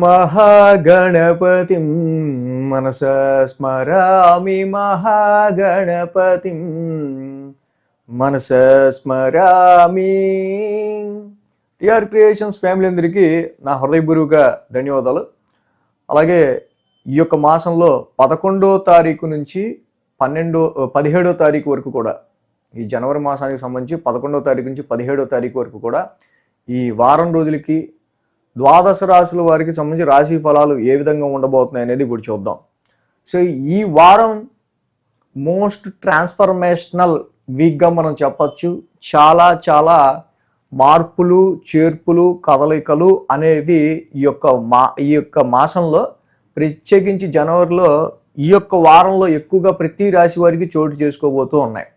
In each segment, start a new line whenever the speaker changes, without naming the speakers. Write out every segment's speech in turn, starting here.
మహాగణపతిం మనసా స్మరామి మహాగణపతిం మనసా స్మరామి. TR creations family అందరికీ నా హృదయపూర్వక ధన్యవాదాలు. అలాగే ఈ యొక్క మాసంలో 11వ తారీఖు నుంచి 17వ తారీఖు వరకు కూడా, ఈ జనవరి మాసానికి సంబంధించి 11వ తారీఖు నుంచి 17వ తారీఖు వరకు కూడా ఈ వారం రోజులకి ద్వాదశ రాశుల వారికి సంబంధించి రాశి ఫలాలు ఏ విధంగా ఉండబోతున్నాయి అనేది ఇప్పుడు చూద్దాం. సో ఈ వారం మోస్ట్ ట్రాన్స్ఫర్మేషనల్ వీక్గా మనం చెప్పచ్చు. చాలా మార్పులు, చేర్పులు, కదలికలు అనేవి ఈ యొక్క మాసంలో, ప్రత్యేకించి జనవరిలో ఈ యొక్క వారంలో ఎక్కువగా ప్రతి రాశి వారికి చోటు చేసుకోబోతూ ఉన్నాయి.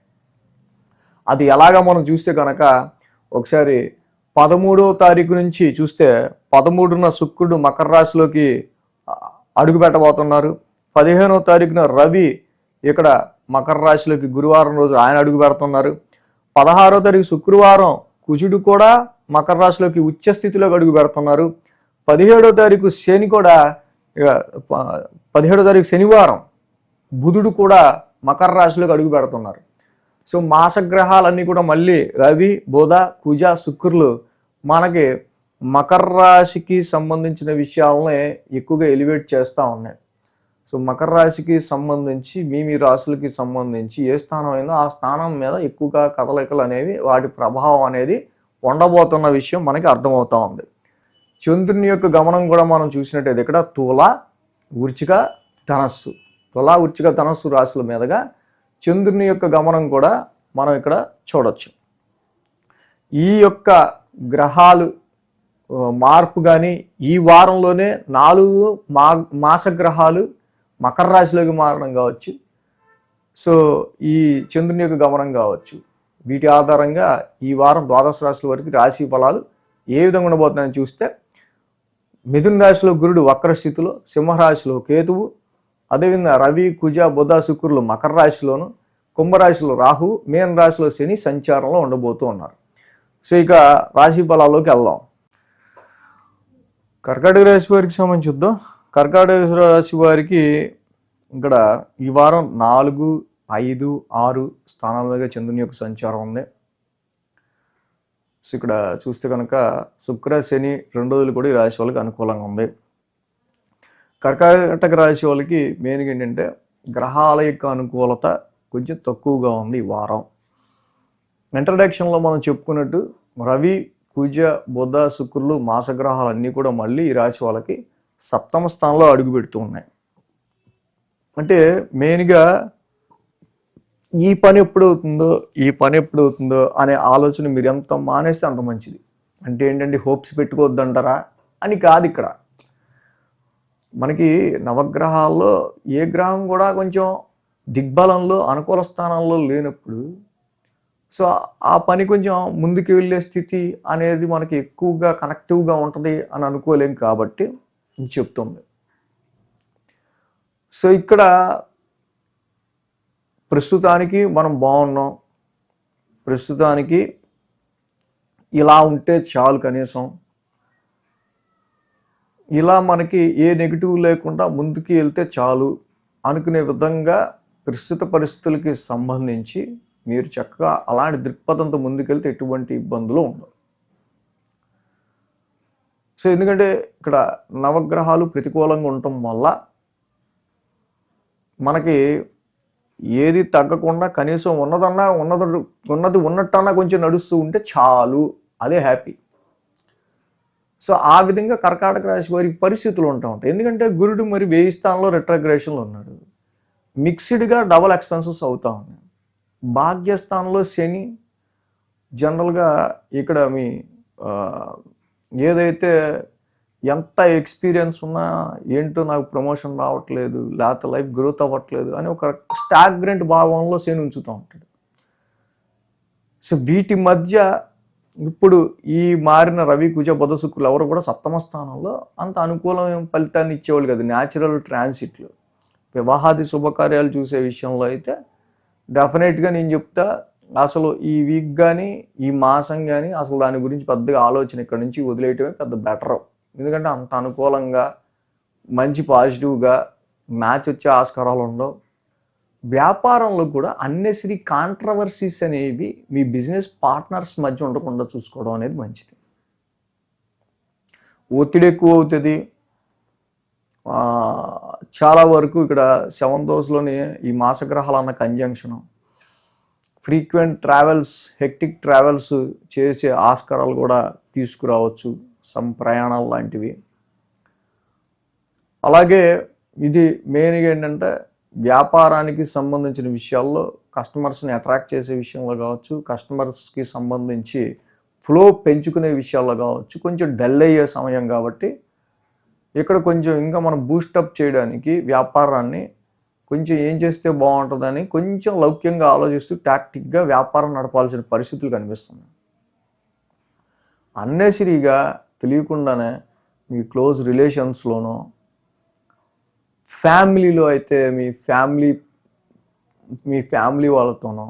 అది ఎలాగా మనం చూస్తే కనుక ఒకసారి 13వ తారీఖు నుంచి చూస్తే 13న శుక్రుడు మకర రాశిలోకి అడుగు పెట్టబోతున్నారు. 15వ తారీఖున రవి ఇక్కడ మకర రాశిలోకి గురువారం రోజు ఆయన అడుగు పెడుతున్నారు. 16వ తారీఖు శుక్రవారం కుజుడు కూడా మకర రాశిలోకి ఉచ్చ స్థితిలోకి అడుగు పెడుతున్నారు. 17వ తారీఖు శని కూడా 17వ తారీఖు శనివారం బుధుడు కూడా మకర రాశిలోకి అడుగు పెడుతున్నారు. సో మాసగ్రహాలన్నీ కూడా మళ్ళీ రవి, బుధ, కుజ, శుక్రులు మనకి మకర రాశికి సంబంధించిన విషయాలనే ఎక్కువగా ఎలివేట్ చేస్తూ ఉన్నాయి. సో మకర రాశికి సంబంధించి మీ రాశులకి సంబంధించి ఏ స్థానం అయిందో ఆ స్థానం మీద ఎక్కువగా కదలికలు అనేవి, వాటి ప్రభావం అనేది ఉండబోతున్న విషయం మనకి అర్థమవుతూ ఉంది. చంద్రుని యొక్క గమనం కూడా మనం చూసినట్టయితే ఇక్కడ తుల, వృశ్చిక, ధనస్సు, తుల, వృశ్చిక, ధనస్సు రాశుల మీదుగా చంద్రుని యొక్క గమనం కూడా మనం ఇక్కడ చూడొచ్చు. ఈ యొక్క గ్రహాలు మార్పు కానీ ఈ వారంలోనే 4 మాసగ్రహాలు మకర రాశిలోకి మారడం కావచ్చు, సో ఈ చంద్రుని యొక్క గమనం కావచ్చు, వీటి ఆధారంగా ఈ వారం ద్వాదశ రాశుల వరకు రాశి ఫలాలు ఏ విధంగా ఉండబోతున్నాయని చూస్తే, మిథున రాశిలో గురుడు వక్రస్థితిలో, సింహరాశిలో కేతువు, అదేవిధంగా రవి, కుజ, బుధ, శుక్రులు మకర రాశిలోను, కుంభరాశిలో రాహు, మీన రాశిలో శని సంచారంలో ఉండబోతూ ఉన్నారు. సో ఇక రాశి ఫలాల్లోకి వెళ్దాం. కర్కాటక రాశి వారికి సంబంధించి చూద్దాం. కర్కాటక రాశి వారికి ఇక్కడ ఈ వారం 4, 5, 6 స్థానాలుగా చంద్రుని యొక్క సంచారం ఉంది. సో ఇక్కడ చూస్తే కనుక శుక్ర, శని 2 రోజులు కూడా ఈ రాశి వాళ్ళకి అనుకూలంగా ఉంది. కర్కాటక రాశి వాళ్ళకి మెయిన్గా ఏంటంటే గ్రహాల యొక్క అనుకూలత కొంచెం తక్కువగా ఉంది ఈ వారం. ఇంట్రడక్షన్లో మనం చెప్పుకున్నట్టు రవి, కుజ, బుధ, శుక్రులు మాసగ్రహాలు అన్నీ కూడా మళ్ళీ ఈ రాశి వాళ్ళకి 7వ స్థానంలో అడుగు పెడుతూ ఉన్నాయి. అంటే మెయిన్గా ఈ పని ఎప్పుడవుతుందో అనే ఆలోచన మీరు ఎంత మానేస్తే అంత మంచిది. అంటే ఏంటంటే హోప్స్ పెట్టుకోవద్దంటారా అని కాదు. ఇక్కడ మనకి నవగ్రహాల్లో ఏ గ్రహం కూడా కొంచెం దిగ్బలంలో, అనుకూల స్థానాల్లో లేనప్పుడు సో ఆ పని కొంచెం ముందుకు వెళ్ళే స్థితి అనేది మనకి ఎక్కువగా కనెక్టివ్గా ఉంటుంది అని అనుకోలేం కాబట్టి చెప్తుంది. సో ఇక్కడ ప్రస్తుతానికి మనం బాగున్నాం, ప్రస్తుతానికి ఇలా ఉంటే చాలు, కనీసం ఇలా మనకి ఏ నెగిటివ్ లేకుండా ముందుకు వెళ్తే చాలు అనుకునే విధంగా ప్రస్తుత పరిస్థితులకి సంబంధించి మీరు చక్కగా అలాంటి దృక్పథంతో ముందుకెళ్తే ఎటువంటి ఇబ్బందులు ఉండవు. సో ఎందుకంటే ఇక్కడ నవగ్రహాలు ప్రతికూలంగా ఉండటం వల్ల మనకి ఏది తగ్గకుండా కనీసం ఉన్నది ఉన్నట్టన్నా కొంచెం నడుస్తూ ఉంటే చాలు, అదే హ్యాపీ. సో ఆ విధంగా కర్కాటక రాశి వారికి పరిస్థితులు ఉంటాయి. ఎందుకంటే గురుడు మరి 1000 స్థానంలో రెట్రోగ్రేషన్లో ఉన్నాడు, మిక్స్డ్గా డబల్ ఎక్స్పెన్సెస్ అవుతూ ఉన్నాయి. భాగ్యస్థానంలో శని జనరల్గా ఇక్కడ మీ ఏదైతే ఎంత ఎక్స్పీరియన్స్ ఉన్నా ఏంటో నాకు ప్రమోషన్ రావట్లేదు, లేకపోతే లైఫ్ గ్రోత్ అవ్వట్లేదు అని ఒక స్టాగ్నెంట్ భావంలో శని ఉంచుతూ ఉంటాడు. సో వీటి మధ్య ఇప్పుడు ఈ మారిన రవి, కుజ, బుధ, శుక్రులు ఎవరు కూడా 7వ స్థానంలో అంత అనుకూలమైన ఫలితాన్ని ఇచ్చేవాళ్ళు కాదు. న్యాచురల్ ట్రాన్సిట్లు, వివాహాది శుభకార్యాలు చూసే విషయంలో అయితే డెఫినెట్గా నేను చెప్తా, అసలు ఈ వీక్ కానీ ఈ మాసం కానీ అసలు దాని గురించి పెద్దగా ఆలోచన ఇక్కడ నుంచి వదిలేయటమే పెద్ద బెటర్. ఎందుకంటే అంత అనుకూలంగా మంచి పాజిటివ్గా మ్యాచ్ వచ్చే ఆస్కారాలు ఉండవు. వ్యాపారంలో కూడా అన్నెసరీ కాంట్రవర్సీస్ అనేవి మీ బిజినెస్ పార్ట్నర్స్ మధ్య ఉండకుండా చూసుకోవడం అనేది మంచిది. ఒత్తిడి ఎక్కువ అవుతుంది. చాలా వరకు ఇక్కడ 7th హౌస్లోని ఈ మాసగ్రహాలు అన్న conjunction, frequent travels, hectic travels చేసే ఆస్కారాలు కూడా తీసుకురావచ్చు, సమ్ ప్రయాణాలు లాంటివి. అలాగే ఇది మెయిన్గా ఏంటంటే వ్యాపారానికి సంబంధించిన విషయాల్లో కస్టమర్స్ని అట్రాక్ట్ చేసే విషయంలో కావచ్చు, కస్టమర్స్కి సంబంధించి ఫ్లో పెంచుకునే విషయాల్లో కావచ్చు, కొంచెం డల్ అయ్యే సమయం కాబట్టి ఇక్కడ కొంచెం ఇంకా మనం బూస్టప్ చేయడానికి వ్యాపారాన్ని కొంచెం ఏం చేస్తే బాగుంటుందని కొంచెం లౌక్యంగా ఆలోచిస్తూ టాక్టిక్గా వ్యాపారం నడపాల్సిన పరిస్థితులు కనిపిస్తున్నాయి. అన్నెసరీగా తెలియకుండానే మీ క్లోజ్ రిలేషన్స్లోనో, ఫ్యామిలీలో అయితే మీ ఫ్యామిలీ వాళ్ళతోనో,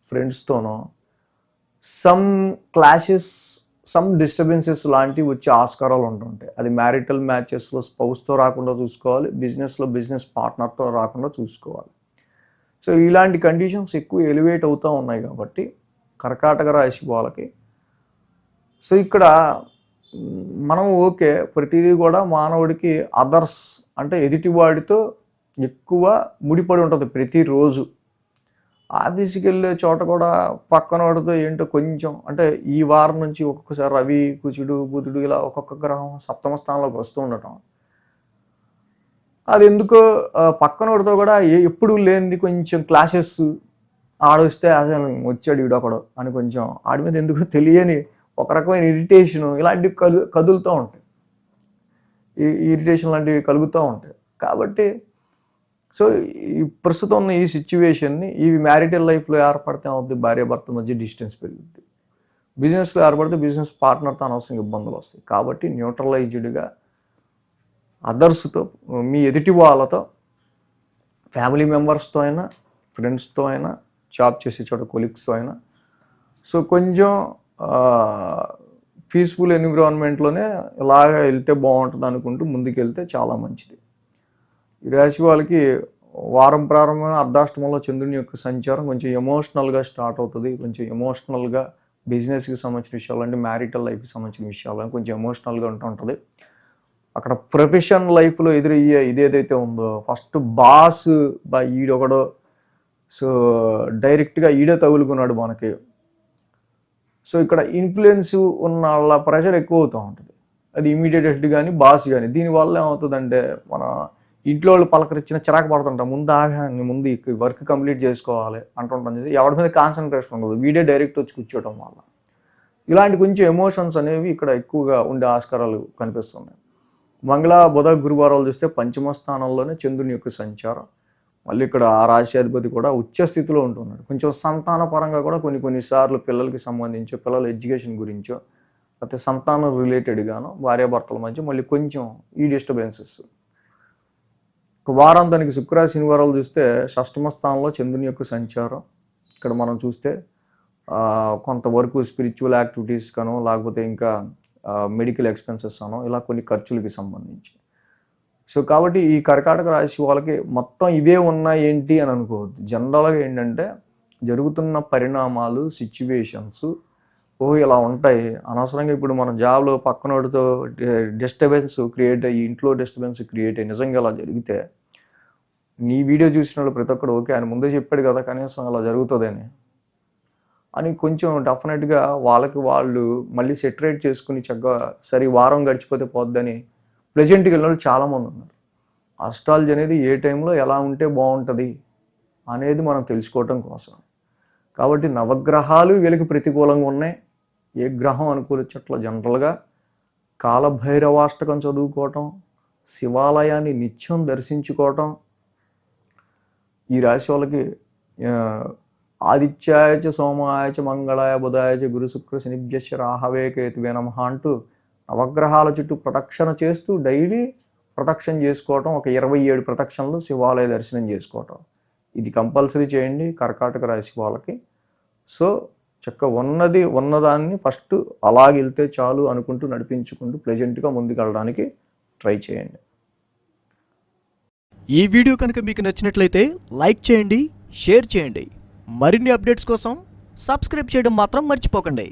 ఫ్రెండ్స్తోనో సమ్ క్లాషెస్, సమ్ డిస్టర్బెన్సెస్ లాంటివి వచ్చే ఆస్కారాలు ఉంటుంటాయి. అది మ్యారిటల్ మ్యాచెస్లో స్పౌస్తో రాకుండా చూసుకోవాలి, బిజినెస్లో బిజినెస్ పార్ట్నర్తో రాకుండా చూసుకోవాలి. సో ఇలాంటి కండిషన్స్ ఎక్కువ ఎలివేట్ అవుతూ ఉన్నాయి కాబట్టి కర్కాటక రాశి వాళ్ళకి. సో ఇక్కడ మనం ఓకే, ప్రతిదీ కూడా మానవుడికి అదర్స్ అంటే ఎదుటివాడితో ఎక్కువ ముడిపడి ఉంటుంది ప్రతిరోజు. ఆఫీస్కి వెళ్ళే చోట కూడా పక్కన వాడితో ఏంటో కొంచెం అంటే ఈ వారం నుంచి ఒక్కొక్కసారి రవి, కుజుడు, బుధుడు ఇలా ఒక్కొక్క గ్రహం సప్తమ స్థానంలోకి వస్తూ ఉండటం, అది ఎందుకో పక్కన వాడితో కూడా ఎప్పుడు లేనిది కొంచెం క్లాషెస్, ఆడొస్తే అసలు వచ్చాడు వీడొకడు అని కొంచెం ఆడి మీద ఎందుకో తెలియని ఒక రకమైన ఇరిటేషను ఇలాంటివి కదులుతూ ఉంటాయి. ఈ ఇరిటేషన్ లాంటివి కలుగుతూ ఉంటాయి. కాబట్టి సో ఈ ప్రస్తుతం ఉన్న ఈ సిచ్యువేషన్ని ఇవి మ్యారిటల్ లైఫ్లో ఏర్పడితే అవుతుంది, భార్యాభర్త మధ్య డిస్టెన్స్ పెరుగుద్ది. బిజినెస్లో ఏర్పడితే బిజినెస్ పార్ట్నర్తో అనవసరంగా ఇబ్బందులు వస్తాయి. కాబట్టి న్యూట్రలైజ్డ్గా అదర్స్తో, మీ ఎదుటి వాళ్ళతో, ఫ్యామిలీ మెంబర్స్తో అయినా, ఫ్రెండ్స్తో అయినా, జాబ్ చేసే చోట కొలీగ్స్తో అయినా సో కొంచెం పీస్ఫుల్ ఎన్విరాన్మెంట్లోనే ఇలాగ వెళ్తే బాగుంటుంది అనుకుంటూ ముందుకు వెళ్తే చాలా మంచిది. ఈ రాశి వాళ్ళకి వారం ప్రారంభంగా అర్ధాష్టమంలో చంద్రుని యొక్క సంచారం కొంచెం ఎమోషనల్గా స్టార్ట్ అవుతుంది. కొంచెం ఎమోషనల్గా బిజినెస్కి సంబంధించిన విషయాలు అంటే మ్యారిటల్ లైఫ్కి సంబంధించిన విషయాలు కొంచెం ఎమోషనల్గా ఉంటుంటుంది. అక్కడ ప్రొఫెషన్ లైఫ్లో ఎదురయ్యే ఇదేదైతే ఉందో ఫస్ట్ బాస్ ఈడొకడో సో డైరెక్ట్గా ఈడే తగులుకున్నాడు మనకి. సో ఇక్కడ ఇన్ఫ్లుయెన్స్ ఉన్న వాళ్ళ ప్రెషర్ ఎక్కువ అవుతూ ఉంటుంది. అది ఇమీడియట్ హెడ్ కానీ బాస్ కానీ. దీనివల్ల ఏమవుతుందంటే మన ఇంట్లో వాళ్ళు పలకరించిన చిరాకు పడుతుంటాం, ముందు వర్క్ కంప్లీట్ చేసుకోవాలి అంటుంటాం. ఎవరి మీద కాన్సన్ట్రేషన్ ఉండదు, వీడే డైరెక్ట్ వచ్చి కూర్చోవటం వల్ల ఇలాంటి కొంచెం ఎమోషన్స్ అనేవి ఇక్కడ ఎక్కువగా ఉండే ఆస్కారాలు కనిపిస్తున్నాయి. మంగళ, బుధ, గురువారాలు చూస్తే పంచమ స్థానంలోనే చంద్రుని యొక్క సంచారం. మళ్ళీ ఇక్కడ ఆ రాశ్యాధిపతి కూడా ఉచ్చ స్థితిలో ఉంటున్నాడు. కొంచెం సంతాన పరంగా కూడా కొన్నిసార్లు పిల్లలకి సంబంధించో, పిల్లల ఎడ్యుకేషన్ గురించో, లేకపోతే సంతానం రిలేటెడ్గానో భార్యాభర్తల మధ్య మళ్ళీ కొంచెం ఈ డిస్టర్బెన్సెస్. వారాంతానికి శుక్ర, శనివారాలు చూస్తే షష్టమ స్థానంలో చంద్రుని యొక్క సంచారం. ఇక్కడ మనం చూస్తే కొంతవరకు స్పిరిచువల్ యాక్టివిటీస్ కానో లేకపోతే ఇంకా మెడికల్ ఎక్స్పెన్సెస్ అనో ఇలా కొన్ని ఖర్చులకి సంబంధించి. సో కాబట్టి ఈ కర్కాటక రాశి వాళ్ళకి మొత్తం ఇవే ఉన్నాయి ఏంటి అని అనుకోవద్దు. జనరల్గా ఏంటంటే జరుగుతున్న పరిణామాలు, సిచ్యువేషన్స్ ఇలా ఉంటాయి. అనవసరంగా ఇప్పుడు మనం జాబ్లో పక్కనోడితో డిస్టర్బెన్స్ క్రియేట్ అయ్యి, ఇంట్లో డిస్టర్బెన్స్ క్రియేట్ అయ్యి నిజంగా అలా జరిగితే నీ వీడియో చూసిన వాళ్ళు ప్రతి ఒక్కడు ఓకే ఆయన ముందే చెప్పాడు కదా కనీసం అలా జరుగుతుందని అని కొంచెం డెఫినెట్గా వాళ్ళకి వాళ్ళు మళ్ళీ సెటరేట్ చేసుకుని చక్కగా సరే వారం గడిచిపోతే పోద్దని ప్లెజెంట్గా వెళ్ళిన వాళ్ళు చాలామంది ఉన్నారు. అస్ట్రాలజీ అనేది ఏ టైంలో ఎలా ఉంటే బాగుంటుంది అనేది మనం తెలుసుకోవటం కోసం. కాబట్టి నవగ్రహాలు వీళ్ళకి ప్రతికూలంగా ఉన్నాయి. ఏ గ్రహం అనుకూలించట్ల జనరల్గా కాలభైరవాష్టకం చదువుకోవటం, శివాలయాన్ని నిత్యం దర్శించుకోవటం. ఈ రాశి వాళ్ళకి ఆదిత్యాయచ సోమాయచ మంగళాయ బుధాయచ గురు శుక్ర శనిభ్యశ్చ రాహవే కేతువే నమః అంటూ నవగ్రహాల చుట్టూ ప్రదక్షిణ చేస్తూ డైలీ ప్రదక్షిణ చేసుకోవటం, ఒక 27 ప్రదక్షిణలు శివాలయ దర్శనం చేసుకోవటం ఇది కంపల్సరీ చేయండి కర్కాటక రాశి వాళ్ళకి. సో చక్క ఉన్నదాన్ని ఫస్ట్ అలాగెళ్తే చాలు అనుకుంటూ నడిపించుకుంటూ ప్లెజెంట్గా ముందుకెళ్ళడానికి ట్రై చేయండి.
ఈ వీడియో కనుక మీకు నచ్చినట్లయితే లైక్ చేయండి, షేర్ చేయండి. మరిన్ని అప్డేట్స్ కోసం సబ్స్క్రైబ్ చేయడం మాత్రం మర్చిపోకండి.